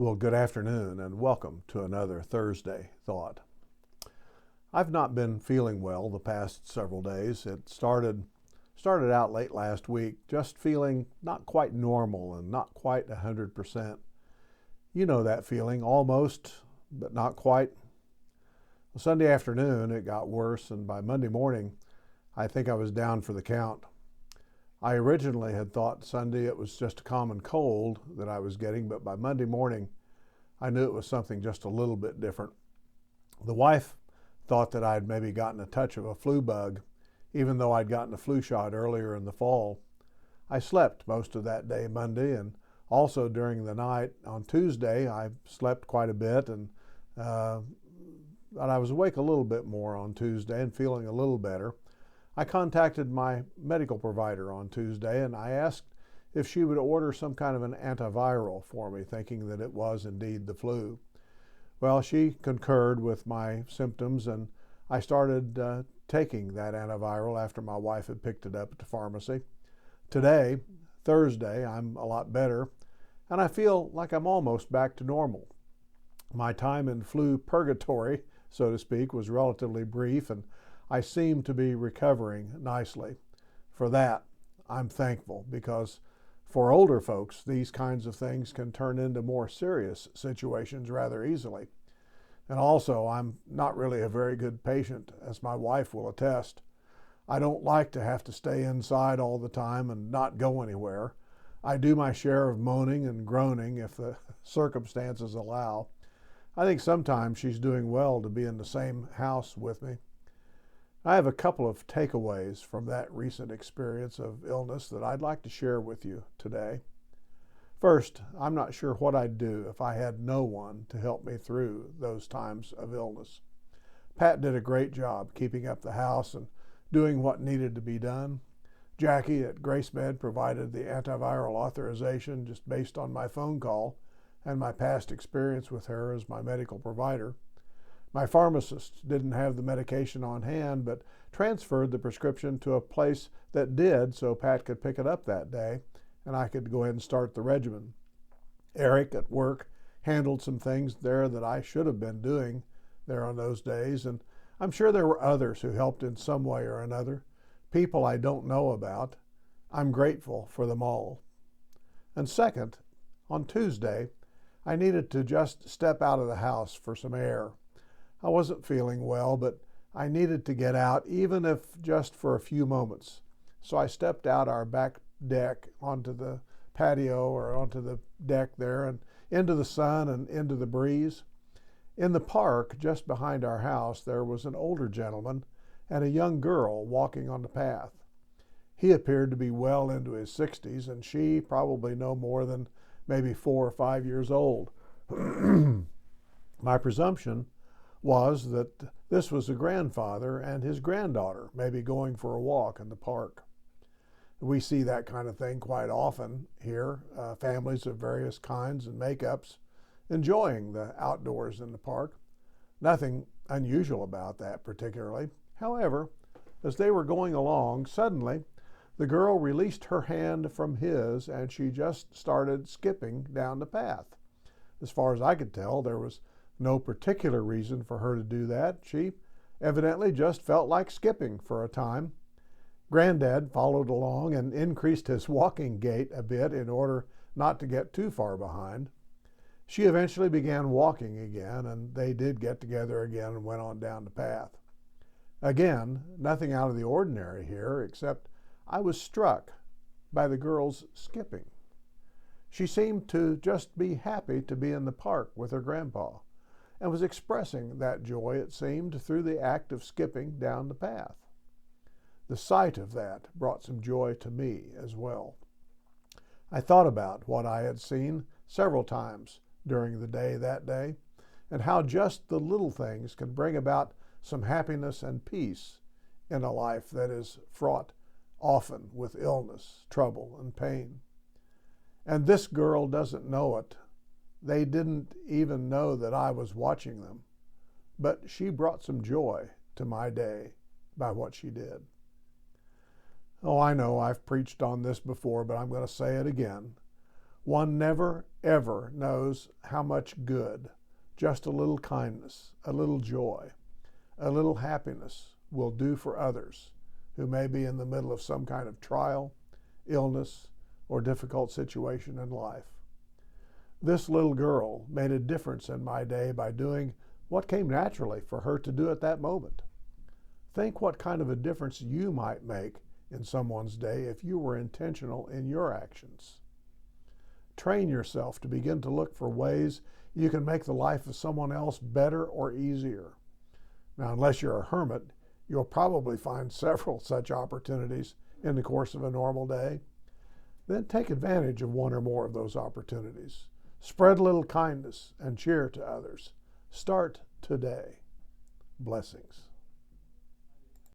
Well, good afternoon and welcome to another Thursday Thought. I've not been feeling well the past several days. It started out late last week, just feeling not quite normal and not quite 100%. You know that feeling, almost, but not quite. Well, Sunday afternoon, it got worse, and by Monday morning, I think I was down for the count. I originally had thought Sunday it was just a common cold that I was getting, but by Monday morning, I knew it was something just a little bit different. The wife thought that I'd maybe gotten a touch of a flu bug, even though I'd gotten a flu shot earlier in the fall. I slept most of that day Monday, and also during the night on Tuesday, I slept quite a bit, and I was awake a little bit more on Tuesday and feeling a little better. I contacted my medical provider on Tuesday, and I asked if she would order some kind of an antiviral for me, thinking that it was indeed the flu. Well, she concurred with my symptoms, and I started taking that antiviral after my wife had picked it up at the pharmacy. Today, Thursday, I'm a lot better, and I feel like I'm almost back to normal. My time in flu purgatory, so to speak, was relatively brief, and I seem to be recovering nicely. For that, I'm thankful, because for older folks, these kinds of things can turn into more serious situations rather easily. And also, I'm not really a very good patient, as my wife will attest. I don't like to have to stay inside all the time and not go anywhere. I do my share of moaning and groaning if the circumstances allow. I think sometimes she's doing well to be in the same house with me. I have a couple of takeaways from that recent experience of illness that I'd like to share with you today. First, I'm not sure what I'd do if I had no one to help me through those times of illness. Pat did a great job keeping up the house and doing what needed to be done. Jackie at GraceMed provided the antiviral authorization just based on my phone call and my past experience with her as my medical provider. My pharmacist didn't have the medication on hand, but transferred the prescription to a place that did, so Pat could pick it up that day, and I could go ahead and start the regimen. Eric at work handled some things there that I should have been doing there on those days, and I'm sure there were others who helped in some way or another, people I don't know about. I'm grateful for them all. And second, on Tuesday, I needed to just step out of the house for some air. I wasn't feeling well, but I needed to get out, even if just for a few moments. So I stepped out our back deck onto the patio or onto the deck there and into the sun and into the breeze. In the park just behind our house, there was an older gentleman and a young girl walking on the path. He appeared to be well into his 60s, and she probably no more than maybe 4 or 5 years old. My presumption was that this was a grandfather and his granddaughter maybe going for a walk in the park. We see that kind of thing quite often here, families of various kinds and makeups enjoying the outdoors in the park. Nothing unusual about that particularly. However, as they were going along, suddenly the girl released her hand from his and she just started skipping down the path. As far as I could tell, there was no particular reason for her to do that. She evidently just felt like skipping for a time. Granddad followed along and increased his walking gait a bit in order not to get too far behind. She eventually began walking again, and they did get together again and went on down the path. Again, nothing out of the ordinary here, except I was struck by the girl's skipping. She seemed to just be happy to be in the park with her grandpa, and was expressing that joy, it seemed, through the act of skipping down the path. The sight of that brought some joy to me as well. I thought about what I had seen several times during the day that day, and how just the little things can bring about some happiness and peace in a life that is fraught often with illness, trouble, and pain. And this girl doesn't know it. They didn't even know that I was watching them. But she brought some joy to my day by what she did. Oh, I know I've preached on this before, but I'm going to say it again. One never, ever knows how much good just a little kindness, a little joy, a little happiness will do for others who may be in the middle of some kind of trial, illness, or difficult situation in life. This little girl made a difference in my day by doing what came naturally for her to do at that moment. Think what kind of a difference you might make in someone's day if you were intentional in your actions. Train yourself to begin to look for ways you can make the life of someone else better or easier. Now, unless you're a hermit, you'll probably find several such opportunities in the course of a normal day. Then take advantage of one or more of those opportunities. Spread a little kindness and cheer to others. Start today. Blessings.